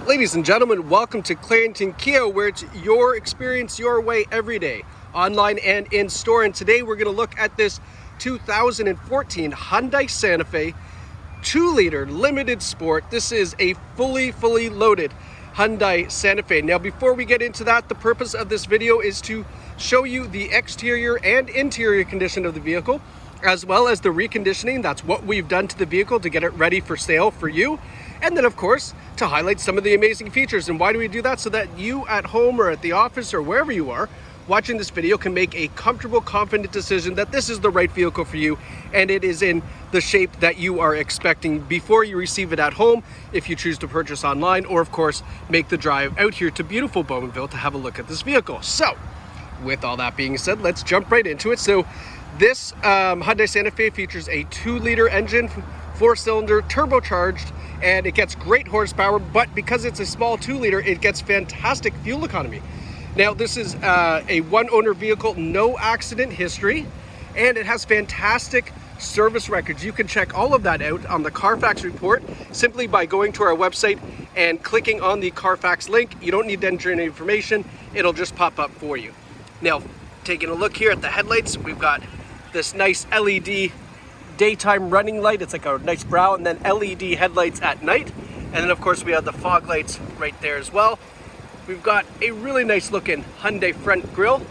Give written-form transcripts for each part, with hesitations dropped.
Ladies and gentlemen, welcome to Clarington Kia, where it's your experience, your way every day, online and in store. And today we're going to look at this 2014 Hyundai Santa Fe 2-liter limited sport. This is a fully loaded Hyundai Santa Fe. Now, before we get into that, the purpose of this video is to show you the exterior and interior condition of the vehicle, as well as the reconditioning. That's what we've done to the vehicle to get it ready for sale for you. And then, of course, to highlight some of the amazing features. And why do we do that? So that you at home or at the office or wherever you are watching this video can make a comfortable, confident decision that this is the right vehicle for you and it is in the shape that you are expecting before you receive it at home, if you choose to purchase online, or of course, make the drive out here to beautiful Bowmanville to have a look at this vehicle. So, with all that being said, let's jump right into it. So, this Hyundai Santa Fe features a 2-liter engine, 4-cylinder, turbocharged, and it gets great horsepower, but because it's a small 2-liter, it gets fantastic fuel economy. Now, this is a one-owner vehicle, no accident history, and it has fantastic service records. You can check all of that out on the Carfax report simply by going to our website and clicking on the Carfax link. You don't need to enter any information, it'll just pop up for you. Now, taking a look here at the headlights, we've got this nice LED daytime running light. It's like a nice brown, and then LED headlights at night. And then of course we have the fog lights right there as well. We've got a really nice looking Hyundai front grille.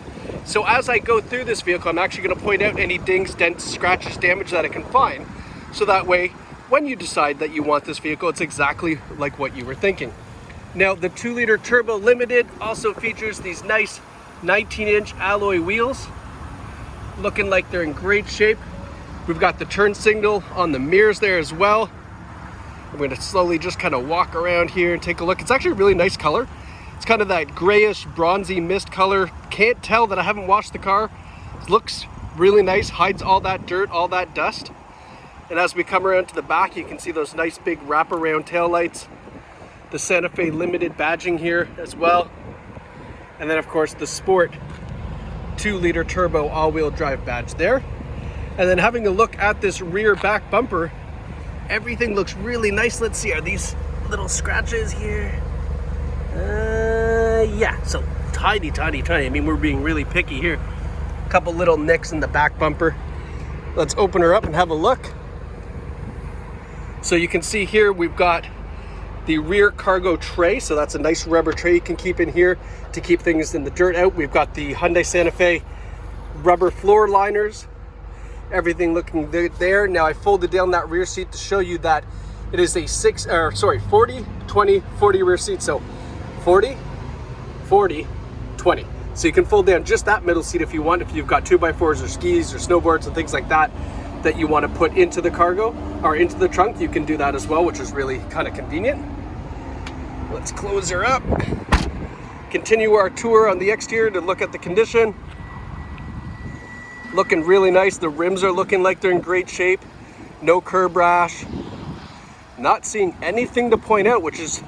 So as I go through this vehicle, I'm actually going to point out any dings, dents, scratches, damage that I can find. So that way, when you decide that you want this vehicle, it's exactly like what you were thinking. Now, the 2-liter turbo limited also features these nice 19-inch alloy wheels, looking like they're in great shape. We've got the turn signal on the mirrors there as well. I'm going to slowly just kind of walk around here and take a look. It's actually a really nice color. It's kind of that grayish, bronzy mist color. Can't tell that I haven't washed the car. It looks really nice, hides all that dirt, all that dust. And as we come around to the back, you can see those nice big wraparound taillights. The Santa Fe Limited badging here as well. And then of course the Sport 2-liter turbo all-wheel drive badge there. And then having a look at this rear back bumper, everything looks really nice. Let's see, are these little scratches here? Yeah, so tiny. I mean, we're being really picky here. A couple little nicks in the back bumper. Let's open her up and have a look. So you can see here we've got the rear cargo tray. So that's a nice rubber tray you can keep in here to keep things in the dirt out. We've got the Hyundai Santa Fe rubber floor liners. Everything looking good there. Now I folded down that rear seat to show you that it is a 40, 20, 40 rear seat. So 40, 40, 20. So you can fold down just that middle seat if you want, if you've got 2x4s or skis or snowboards and things like that that you want to put into the cargo or into the trunk. You can do that as well, which is really kind of convenient. Let's close her up. Continue our tour on the exterior to look at the condition. Looking really nice. The rims are looking like they're in great shape. No curb rash. Not seeing anything to point out, which is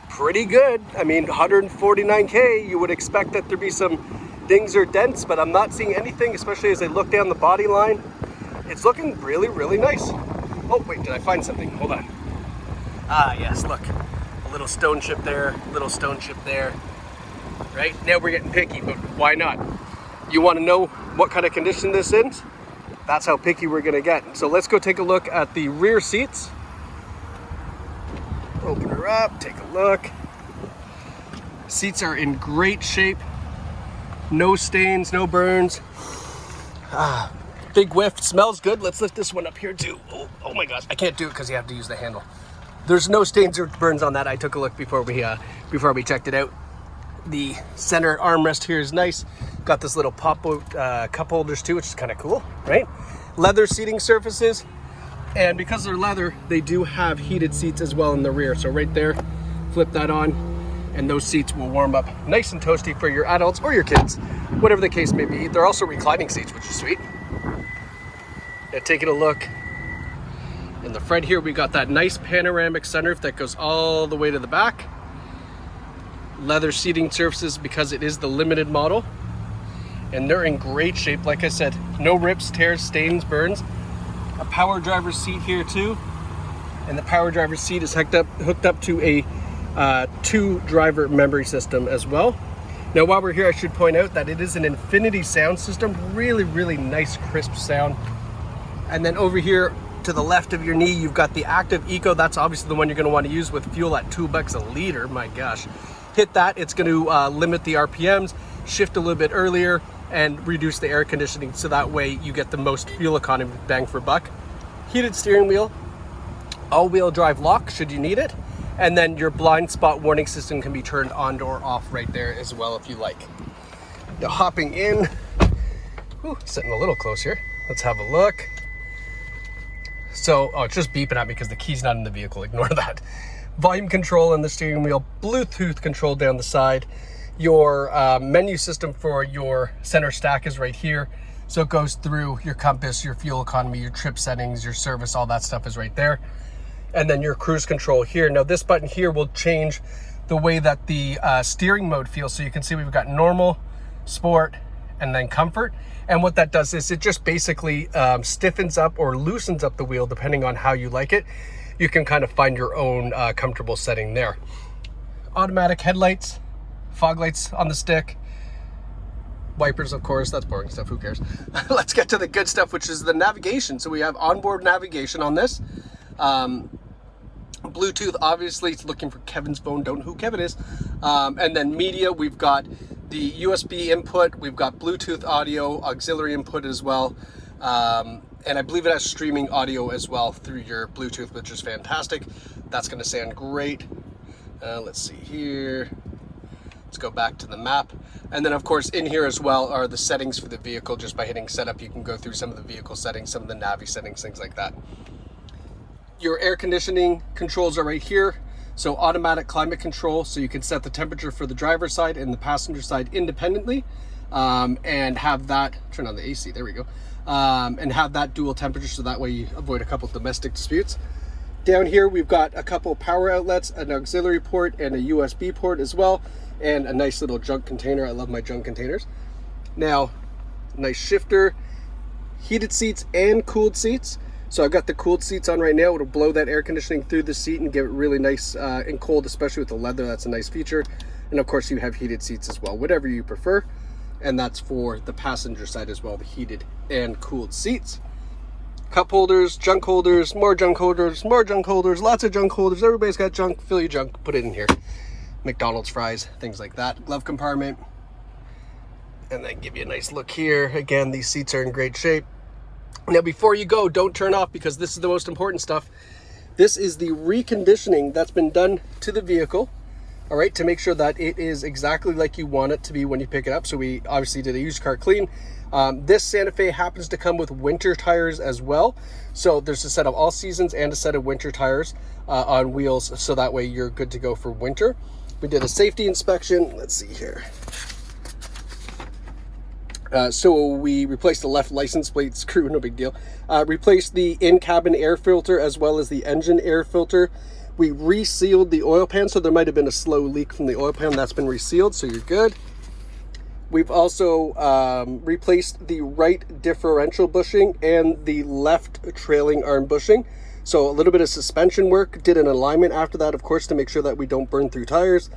pretty good. I mean, 149K, you would expect that there'd be some dings or dents, but I'm not seeing anything, especially as I look down the body line. It's looking really nice. Oh, wait, did I find something? Hold on. Ah, yes, look. A little stone chip there, little stone chip there. Right? Now we're getting picky, but why not? You want to know what kind of condition this is? That's how picky we're going to get. So let's go take a look at the rear seats. Open her up, take a look. Seats are in great shape. No stains, no burns. Big whiff, smells good. Let's lift this one up here too. Oh my gosh, I can't do it because you have to use the handle. There's no stains or burns on that. I took a look before we checked it out. The center armrest here is nice. Got this little pop-out cup holders too, which is kind of cool, right? Leather seating surfaces, and because they're leather, they do have heated seats as well in the rear. So right there, flip that on, and those seats will warm up nice and toasty for your adults or your kids, whatever the case may be. They're also reclining seats, which is sweet. Now taking a look in the front here, we got that nice panoramic sunroof that goes all the way to the back. Leather seating surfaces because it is the limited model, and they're in great shape. Like I said, no rips, tears, stains, burns. A power driver's seat here too, and the power driver's seat is hooked up to a 2 driver memory system as well. Now while we're here, I should point out that it is an Infinity sound system, really nice crisp sound. And then over here to the left of your knee, you've got the Active Eco. That's obviously the one you're going to want to use with fuel at $2 a liter. My gosh, hit that, it's going to limit the RPMs, shift a little bit earlier, and reduce the air conditioning, so that way you get the most fuel economy bang for buck. Heated steering wheel, all-wheel drive lock should you need it, and then your blind spot warning system can be turned on or off right there as well if you like. Now hopping in, sitting a little close here, let's have a look. So, it's just beeping at me because the key's not in the vehicle, ignore that. Volume control on the steering wheel, Bluetooth control down the side. Your menu system for your center stack is right here. So it goes through your compass, your fuel economy, your trip settings, your service, all that stuff is right there. And then your cruise control here. Now this button here will change the way that the steering mode feels. So you can see we've got normal, sport, and then comfort. And what that does is it just basically stiffens up or loosens up the wheel depending on how you like it. You can kind of find your own comfortable setting there. Automatic headlights, fog lights on the stick, wipers, of course, that's boring stuff, who cares? Let's get to the good stuff, which is the navigation. So we have onboard navigation on this. Bluetooth, obviously, it's looking for Kevin's phone, don't know who Kevin is. And then media, we've got the USB input, we've got Bluetooth audio, auxiliary input as well. And I believe it has streaming audio as well through your Bluetooth, which is fantastic. That's gonna sound great. Let's see here. Let's go back to the map. And then of course in here as well are the settings for the vehicle. Just by hitting setup, you can go through some of the vehicle settings, some of the Navi settings, things like that. Your air conditioning controls are right here. So automatic climate control, so you can set the temperature for the driver's side and the passenger side independently, and have that, turn on the AC, there we go, and have that dual temperature, so that way you avoid a couple domestic disputes. Down here we've got a couple power outlets, an auxiliary port and a USB port as well, and a nice little junk container. I love my junk containers. Now, nice shifter, heated seats and cooled seats. So I've got the cooled seats on right now. It'll blow that air conditioning through the seat and give it really nice and cold, especially with the leather. That's a nice feature. And of course you have heated seats as well, whatever you prefer. And that's for the passenger side as well, the heated and cooled seats. Cup holders, junk holders, more junk holders, more junk holders, lots of junk holders. Everybody's got junk, fill your junk, put it in here. McDonald's fries, things like that. Glove compartment. And then give you a nice look here. Again, these seats are in great shape. Now before you go, don't turn off, because this is the most important stuff. This is the reconditioning that's been done to the vehicle, all right, to make sure that it is exactly like you want it to be when you pick it up. So we obviously did a used car clean. This Santa Fe happens to come with winter tires as well. So there's a set of all seasons and a set of winter tires on wheels, so that way you're good to go for winter. We did a safety inspection. Let's see here. So we replaced the left license plate screw, no big deal. Replaced the in-cabin air filter as well as the engine air filter. We resealed the oil pan, so there might have been a slow leak from the oil pan. That's been resealed, so you're good. We've also replaced the right differential bushing and the left trailing arm bushing. So a little bit of suspension work. Did an alignment after that, of course, to make sure that we don't burn through tires.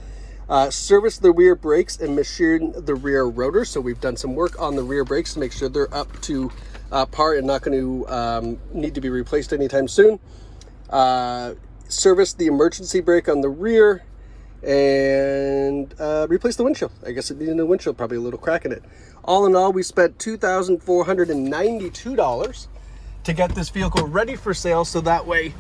Serviced the rear brakes and machined the rear rotor. So we've done some work on the rear brakes to make sure they're up to par and not going to need to be replaced anytime soon. Serviced the emergency brake on the rear and replaced the windshield. I guess it needed a windshield, probably a little crack in it. All in all, we spent $2,492 to get this vehicle ready for sale, so that way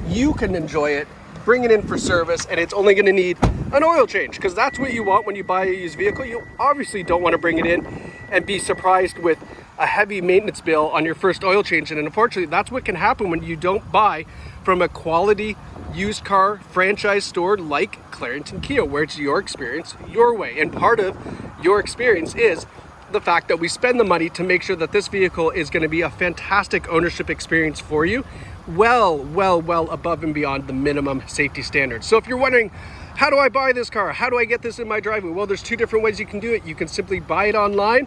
you can enjoy it, bring it in for service, and it's only going to need an oil change, because that's what you want when you buy a used vehicle. You obviously don't want to bring it in and be surprised with a heavy maintenance bill on your first oil change. And unfortunately, that's what can happen when you don't buy from a quality used car franchise store like Clarington Kia, where it's your experience your way. And part of your experience is the fact that we spend the money to make sure that this vehicle is going to be a fantastic ownership experience for you, well above and beyond the minimum safety standards. So if you're wondering, how do I buy this car? How do I get this in my driveway? Well, there's two different ways you can do it. You can simply buy it online.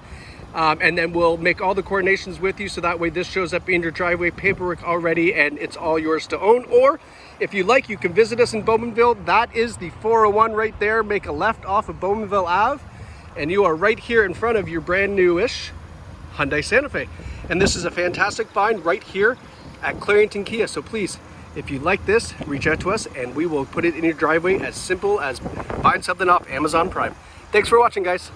and then we'll make all the coordinations with you, so that way this shows up in your driveway, paperwork already, and it's all yours to own. Or if you like, you can visit us in Bowmanville. That is the 401 right there. Make a left off of Bowmanville Ave, and you are right here in front of your brand new-ish Hyundai Santa Fe. And this is a fantastic find right here at Clarington Kia. So please, if you like this, reach out to us and we will put it in your driveway, as simple as buying something off Amazon Prime. Thanks for watching, guys.